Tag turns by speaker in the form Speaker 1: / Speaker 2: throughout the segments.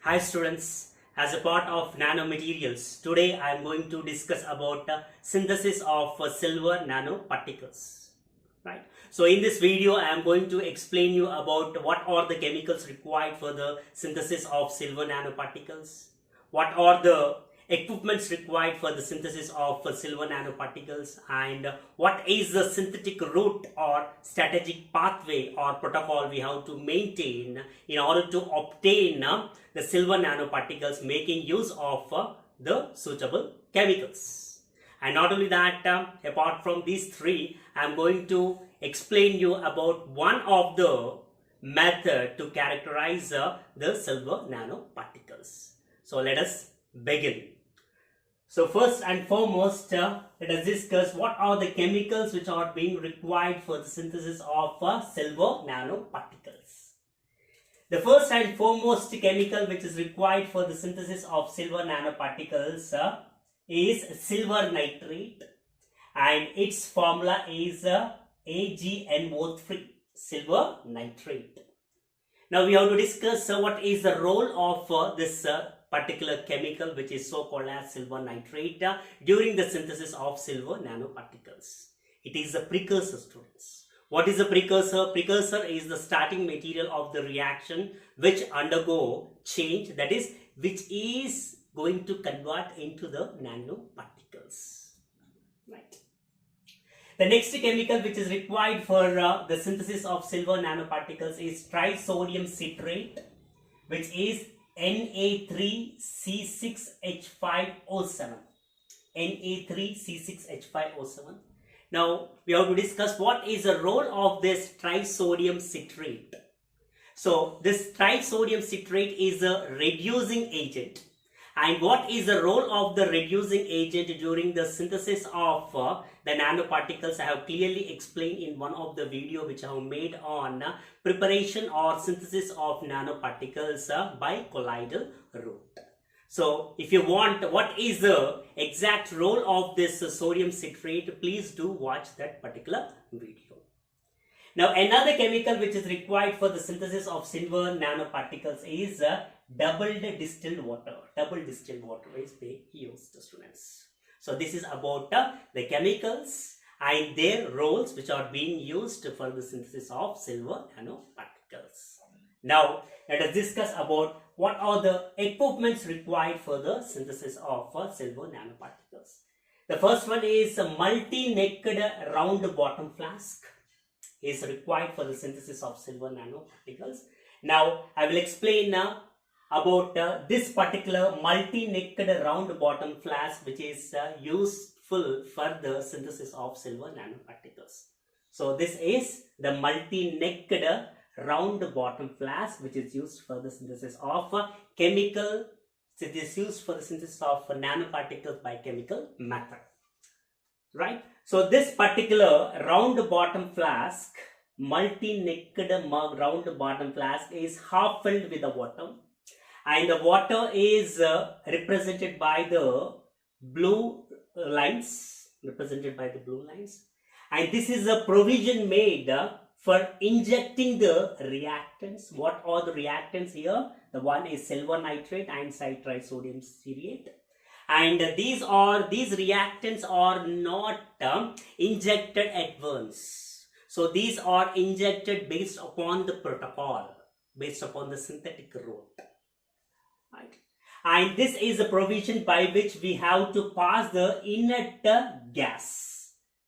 Speaker 1: Hi students, as a part of nanomaterials, today I am going to discuss about synthesis of silver nanoparticles. Right. So in this video I am going to explain you about what are the chemicals required for the synthesis of silver nanoparticles, what are the equipments required for the synthesis of silver nanoparticles, and what is the synthetic route or strategic pathway or protocol we have to maintain in order to obtain the silver nanoparticles, making use of the suitable chemicals. And not only that, apart from these three, I am going to explain you about one of the method to characterize the silver nanoparticles. So let us begin. So first and foremost, let us discuss what are the chemicals which are being required for the synthesis of silver nanoparticles. The first and foremost chemical which is required for the synthesis of silver nanoparticles is silver nitrate, and its formula is AgNO3, silver nitrate. Now we have to discuss what is the role of this particular chemical which is so called as silver nitrate during the synthesis of silver nanoparticles. It is a precursor, students. What is a precursor? Precursor is the starting material of the reaction which undergo change, that is, which is going to convert into the nanoparticles. Right. The next chemical which is required for the synthesis of silver nanoparticles is trisodium citrate, which is Na3C6H5O7. Na3C6H5O7. Now we have to discuss what is the role of this trisodium citrate. So this trisodium citrate is a reducing agent. And what is the role of the reducing agent during the synthesis of the nanoparticles? I have clearly explained in one of the video which I have made on preparation or synthesis of nanoparticles by colloidal route. So if you want what is the exact role of this sodium citrate, please do watch that particular video. Now another chemical which is required for the synthesis of silver nanoparticles is double distilled water. Double distilled water is being used, students. So this is about the chemicals and their roles which are being used for the synthesis of silver nanoparticles. Now let us discuss about what are the equipments required for the synthesis of silver nanoparticles. The first one is a multi-necked round bottom flask is required for the synthesis of silver nanoparticles. Now I will explain now about this particular multi-necked round bottom flask which is useful for the synthesis of silver nanoparticles. So this is the multi-necked round bottom flask which is used for the synthesis of chemical. It is used for the synthesis of nanoparticles by chemical method. Right. So this particular round bottom flask, multi-necked round bottom flask, is half filled with the water, and the water is represented by the blue lines, and this is a provision made for injecting the reactants. What are the reactants here? The one is silver nitrate and trisodium citrate. And these reactants are not injected at once. So these are injected based upon the protocol, based upon the synthetic route. Right. And this is a provision by which we have to pass the inert gas.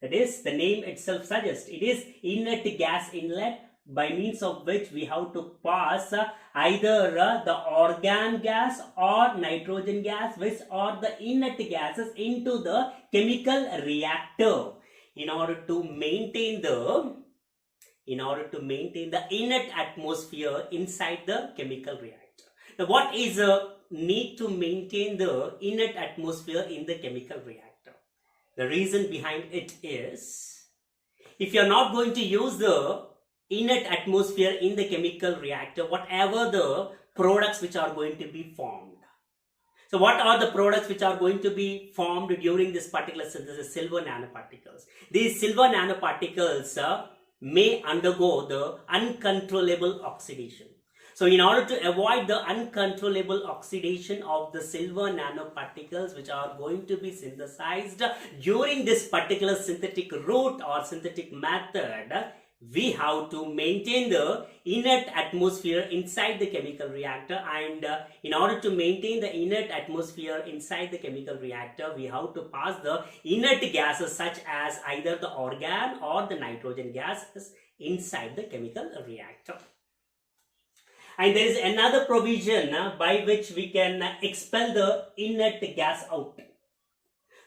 Speaker 1: That is, the name itself suggests it is inert gas inlet, by means of which we have to pass either the organ gas or nitrogen gas, which are the inert gases, into the chemical reactor in order to maintain the inert atmosphere inside the chemical reactor. Now what is the need to maintain the inert atmosphere in the chemical reactor? The reason behind it is, if you are not going to use the inert atmosphere in the chemical reactor, whatever the products which are going to be formed. So what are the products which are going to be formed during this particular synthesis? Silver nanoparticles. These silver nanoparticles may undergo the uncontrollable oxidation. So in order to avoid the uncontrollable oxidation of the silver nanoparticles which are going to be synthesized during this particular synthetic route or synthetic method, we have to maintain the inert atmosphere inside the chemical reactor, and in order to maintain the inert atmosphere inside the chemical reactor, we have to pass the inert gases such as either the argon or the nitrogen gases inside the chemical reactor. And there is another provision by which we can expel the inert gas out.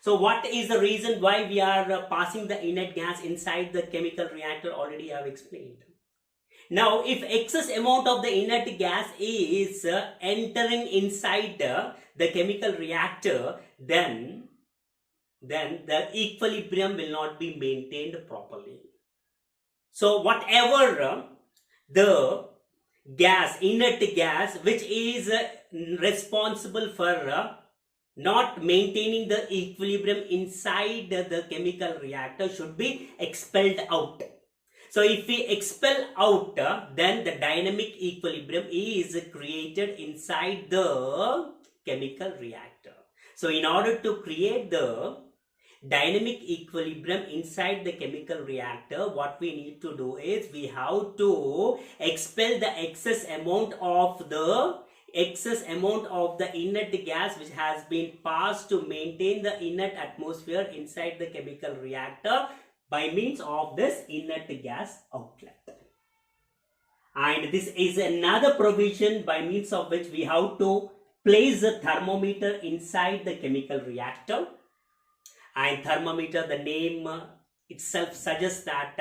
Speaker 1: So what is the reason why we are passing the inert gas inside the chemical reactor? Already I have explained. Now, if excess amount of the inert gas is entering inside the chemical reactor, then the equilibrium will not be maintained properly. So whatever the gas, inert gas, which is responsible for not maintaining the equilibrium inside the chemical reactor, should be expelled out. So if we expel out, then the dynamic equilibrium is created inside the chemical reactor. So in order to create the dynamic equilibrium inside the chemical reactor, what we need to do is we have to expel the excess amount of the inert gas which has been passed to maintain the inert atmosphere inside the chemical reactor by means of this inert gas outlet. And this is another provision by means of which we have to place a thermometer inside the chemical reactor. And thermometer, the name itself suggests that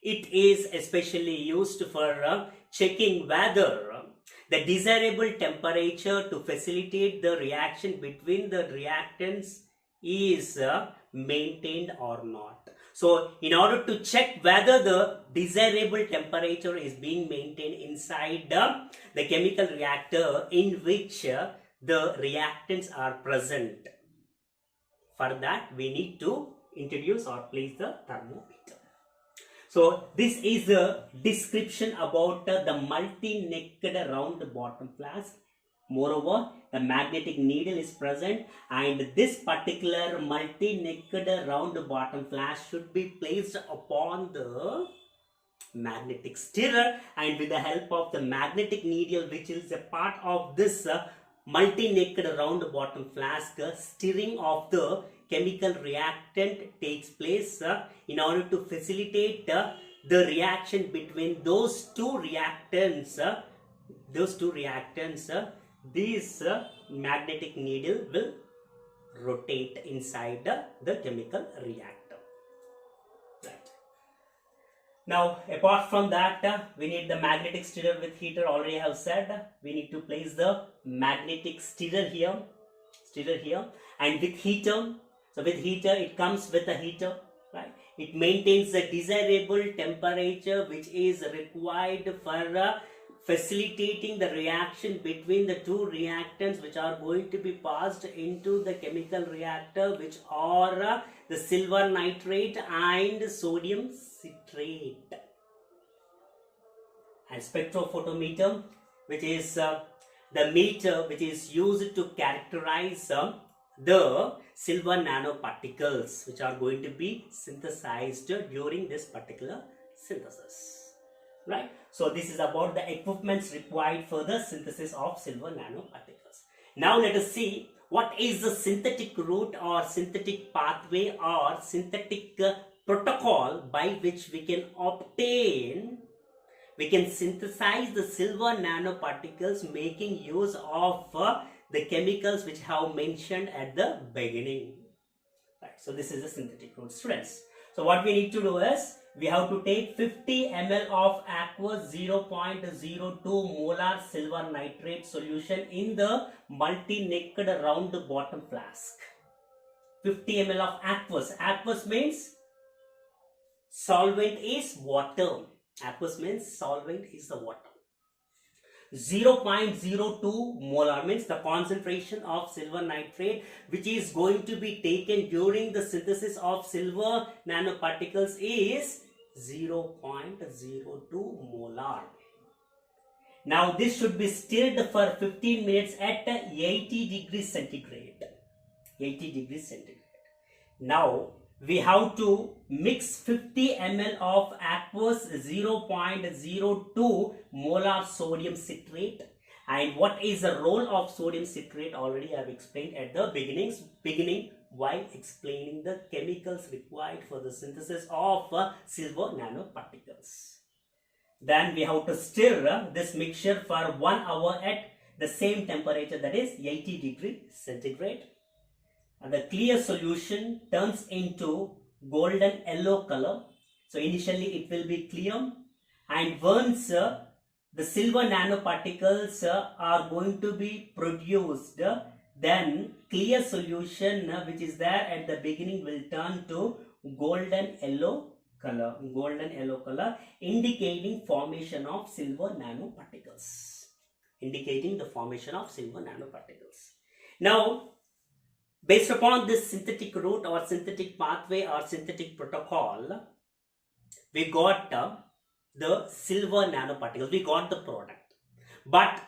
Speaker 1: it is especially used for checking whether the desirable temperature to facilitate the reaction between the reactants is maintained or not. So in order to check whether the desirable temperature is being maintained inside the chemical reactor in which the reactants are present, for that we need to introduce or place the thermometer. So this is a description about the multi-necked round bottom flask. Moreover, the magnetic needle is present, and this particular multi-necked round bottom flask should be placed upon the magnetic stirrer, and with the help of the magnetic needle, which is a part of this multi-necked round bottom flask, stirring of the chemical reactant takes place in order to facilitate the reaction between those two reactants. This magnetic needle will rotate inside the chemical reactor. Right. Now, apart from that, we need the magnetic stirrer with heater. Already I have said we need to place the magnetic stirrer here, and with heater. So with heater, it comes with a heater, right? It maintains the desirable temperature which is required for facilitating the reaction between the two reactants which are going to be passed into the chemical reactor, which are the silver nitrate and sodium citrate. And spectrophotometer, which is the meter which is used to characterize the silver nanoparticles which are going to be synthesized during this particular synthesis, right? So this is about the equipments required for the synthesis of silver nanoparticles. Now let us see what is the synthetic route or synthetic pathway or synthetic protocol by which we can synthesize the silver nanoparticles, making use of the chemicals which have mentioned at the beginning. Right. So this is the synthetic route, students. So what we need to do is we have to take 50 ml of aqueous 0.02 molar silver nitrate solution in the multi-necked round bottom flask. 50 ml of aqueous. Aqueous means solvent is water. Aqueous means solvent is the water. 0.02 molar means the concentration of silver nitrate which is going to be taken during the synthesis of silver nanoparticles is 0.02 molar. Now this should be stirred for 15 minutes at 80 degrees centigrade. 80 degrees centigrade. Now we have to mix 50 ml of aqueous 0.02 molar sodium citrate. And what is the role of sodium citrate? Already I have explained at the beginning while explaining the chemicals required for the synthesis of silver nanoparticles. Then we have to stir this mixture for 1 hour at the same temperature, that is 80 degrees centigrade. And the clear solution turns into golden yellow color. So initially it will be clear, and once the silver nanoparticles are going to be produced, then clear solution which is there at the beginning will turn to golden yellow color, indicating formation of silver nanoparticles, Now, based upon this synthetic route or synthetic pathway or synthetic protocol, we got the silver nanoparticles, we got the product. But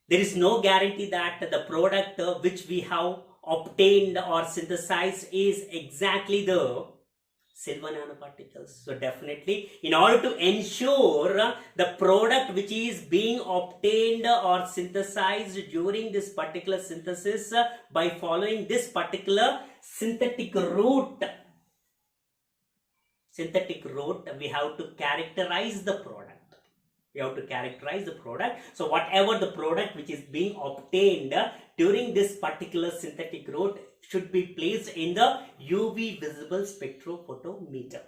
Speaker 1: there is no guarantee that the product which we have obtained or synthesized is exactly the silver nanoparticles. So definitely, in order to ensure the product which is being obtained or synthesized during this particular synthesis by following this particular synthetic route, we have to characterize the product. So whatever the product which is being obtained during this particular synthetic route should be placed in the UV visible spectrophotometer.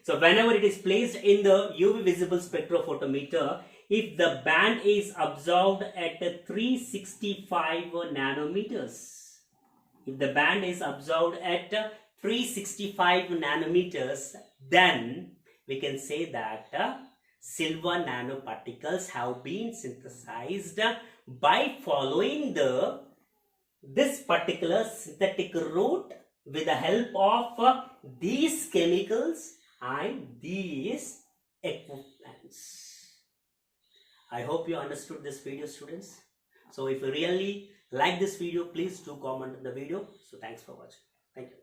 Speaker 1: So whenever it is placed in the UV visible spectrophotometer, if the band is observed at 365 nanometers, then we can say that silver nanoparticles have been synthesized by following this particular synthetic route with the help of these chemicals and these equipments. I hope you understood this video, students. So if you really like this video, please do comment on the video. So thanks for watching. Thank you.